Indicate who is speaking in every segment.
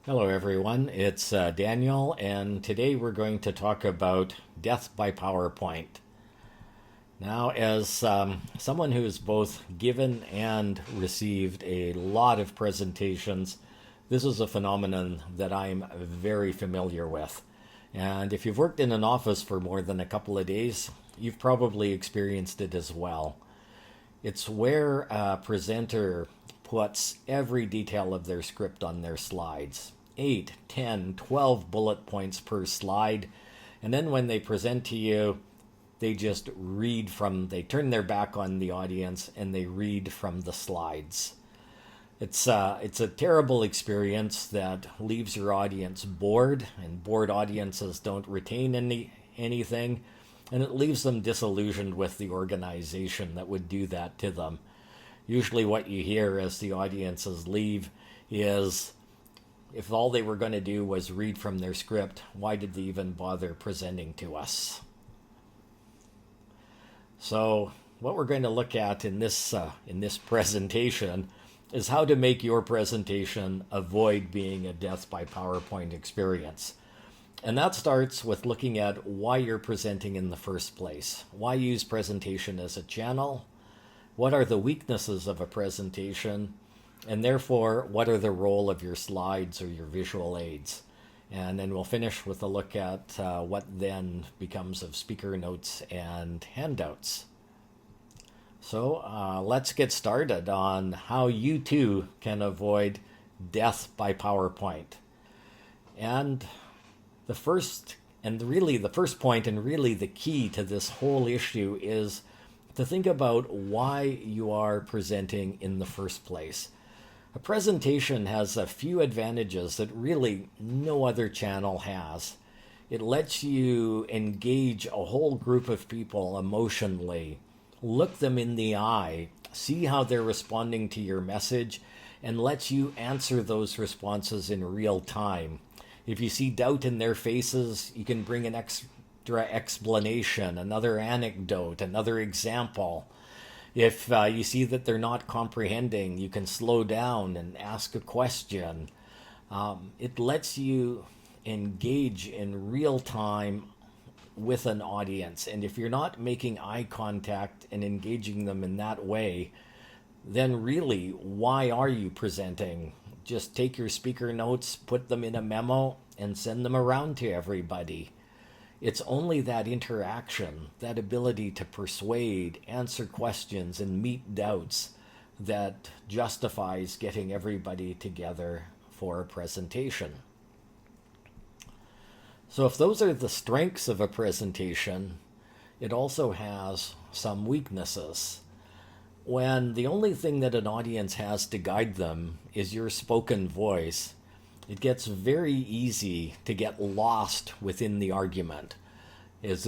Speaker 1: Hello, everyone. It's Daniel, and today we're going to talk about death by PowerPoint. Now, as someone who's both given and received a lot of presentations, this is a phenomenon that I'm very familiar with. And if you've worked in an office for more than a couple of days, you've probably experienced it as well. It's where a presenter puts every detail of their script on their slides 8, 10, 12 bullet points per slide. And then when they present to you, they just they turn their back on the audience and they read from the slides. It's a terrible experience that leaves your audience bored, and bored audiences don't retain anything, and it leaves them disillusioned with the organization that would do that to them. Usually, what you hear as the audiences leave is, if all they were going to do was read from their script, why did they even bother presenting to us? So, what we're going to look at in this presentation is how to make your presentation avoid being a death by PowerPoint experience. And that starts with looking at why you're presenting in the first place. Why use presentation as a channel? What are the weaknesses of a presentation? And therefore, what are the role of your slides or your visual aids? And then we'll finish with a look at what then becomes of speaker notes and handouts. So let's get started on how you too can avoid death by PowerPoint. And the first point and really the key to this whole issue is to think about why you are presenting in the first place. A presentation has a few advantages that really no other channel has. It lets you engage a whole group of people emotionally, look them in the eye, see how they're responding to your message, and lets you answer those responses in real time. If you see doubt in their faces, you can bring an extra explanation, another anecdote, another example. If you see that they're not comprehending, you can slow down and ask a question. It lets you engage in real time with an audience. And if you're not making eye contact and engaging them in that way, then really, why are you presenting? Just take your speaker notes, put them in a memo, and send them around to everybody. It's only that interaction, that ability to persuade, answer questions, and meet doubts that justifies getting everybody together for a presentation. So if those are the strengths of a presentation, it also has some weaknesses. When the only thing that an audience has to guide them is your spoken voice, it gets very easy to get lost within the argument. Is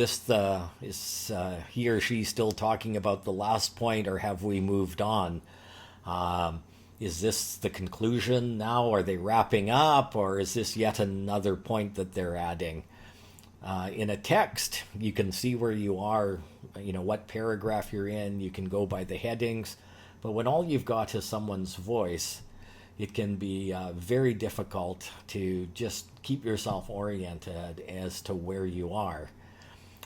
Speaker 1: he or she still talking about the last point, or have we moved on? Is this the conclusion now? Are they wrapping up, or is this yet another point that they're adding? In a text, you can see where you are, what paragraph you're in. You can go by the headings. But when all you've got is someone's voice, it can be very difficult to just keep yourself oriented as to where you are.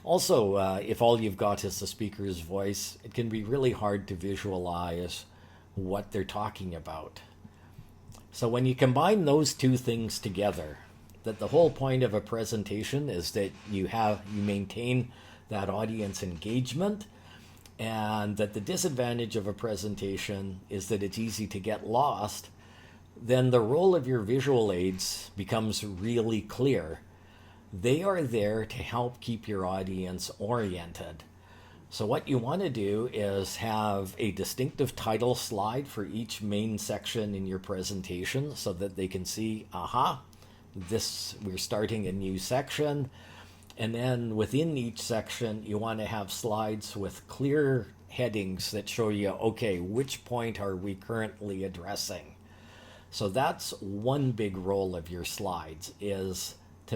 Speaker 1: Also, if all you've got is the speaker's voice, it can be really hard to visualize what they're talking about. So when you combine those two things together, that the whole point of a presentation is that you maintain that audience engagement, and that the disadvantage of a presentation is that it's easy to get lost, then the role of your visual aids becomes really clear. They are there to help keep your audience oriented. So what you want to do is have a distinctive title slide for each main section in your presentation so that they can see, we're starting a new section. And then within each section, you want to have slides with clear headings that show you, okay, which point are we currently addressing? So that's one big role of your slides, is to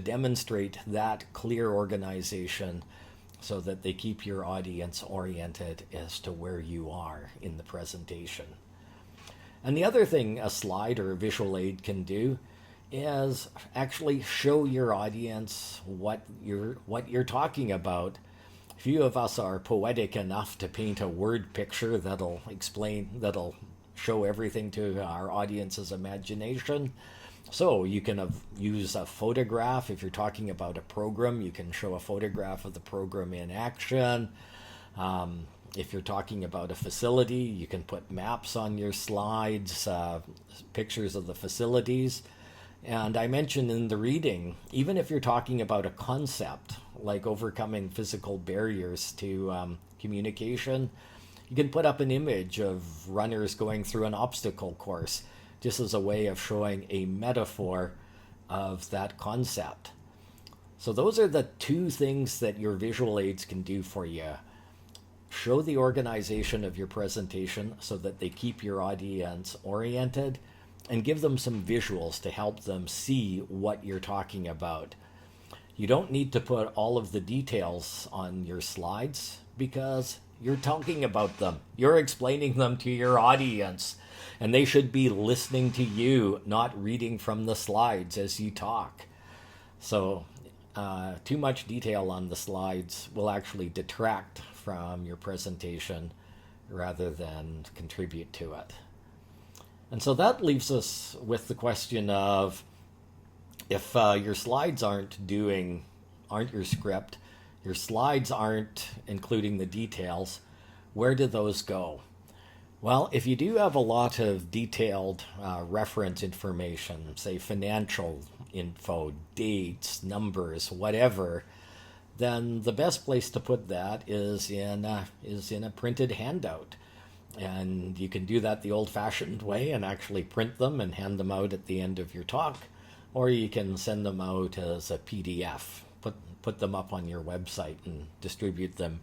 Speaker 1: demonstrate that clear organization so that they keep your audience oriented as to where you are in the presentation. And the other thing a slide or a visual aid can do is actually show your audience what you're talking about. Few of us are poetic enough to paint a word picture that'll show everything to our audience's imagination. So you can use a photograph. If you're talking about a program, you can show a photograph of the program in action. If you're talking about a facility, you can put maps on your slides, pictures of the facilities. And I mentioned in the reading, even if you're talking about a concept like overcoming physical barriers to communication, you can put up an image of runners going through an obstacle course just as a way of showing a metaphor of that concept. So those are the two things that your visual aids can do for you. Show the organization of your presentation so that they keep your audience oriented, and give them some visuals to help them see what you're talking about. You don't need to put all of the details on your slides because you're talking about them. You're explaining them to your audience, and they should be listening to you, not reading from the slides as you talk. So too much detail on the slides will actually detract from your presentation rather than contribute to it. And so that leaves us with the question of, if your slides aren't your script, your slides aren't including the details, where do those go? Well, if you do have a lot of detailed reference information, say financial info, dates, numbers, whatever, then the best place to put that is in a printed handout. And you can do that the old-fashioned way and actually print them and hand them out at the end of your talk, or you can send them out as a PDF, put them up on your website and distribute them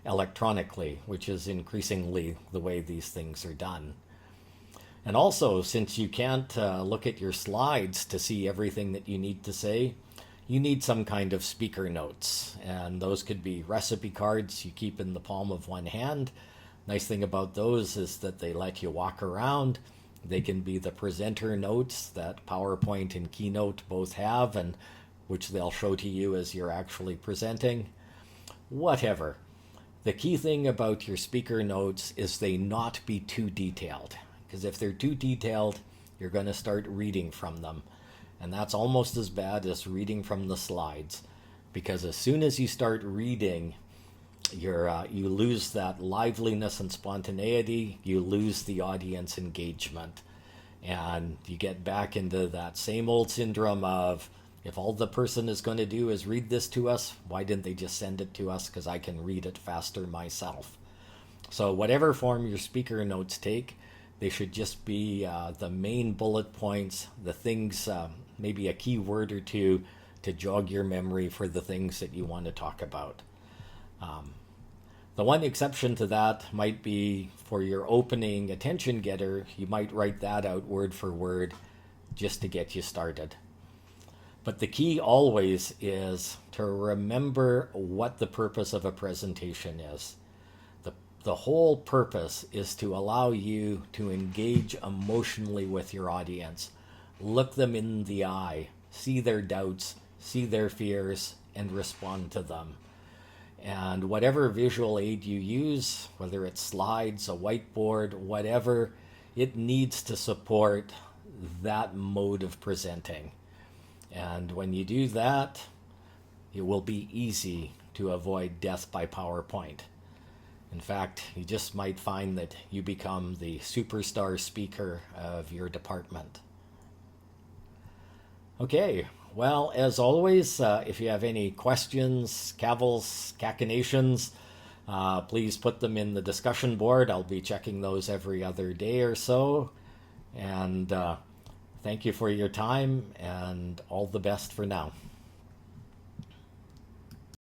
Speaker 1: electronically, which is increasingly the way these things are done. And also, since you can't look at your slides to see everything that you need to say, you need some kind of speaker notes. And those could be recipe cards you keep in the palm of one hand. Nice thing about those is that they let you walk around. They can be the presenter notes that PowerPoint and Keynote both have, and which they'll show to you as you're actually presenting. Whatever. The key thing about your speaker notes is they not be too detailed, because if they're too detailed, you're going to start reading from them. And that's almost as bad as reading from the slides, because as soon as you start reading, you lose that liveliness and spontaneity, you lose the audience engagement, and you get back into that same old syndrome of, if all the person is going to do is read this to us, why didn't they just send it to us, because I can read it faster myself. So whatever form your speaker notes take, they should just be the main bullet points, the things, maybe a key word or two to jog your memory for the things that you want to talk about. The one exception to that might be for your opening attention getter. You might write that out word for word just to get you started. But the key always is to remember what the purpose of a presentation is. The whole purpose is to allow you to engage emotionally with your audience, look them in the eye, see their doubts, see their fears, and respond to them. And whatever visual aid you use, whether it's slides, a whiteboard, whatever, it needs to support that mode of presenting. And when you do that, it will be easy to avoid death by PowerPoint. In fact, you just might find that you become the superstar speaker of your department. Okay, well, as always, if you have any questions, cavils, cachinnations, please put them in the discussion board. I'll be checking those every other day or so. And thank you for your time, and all the best for now.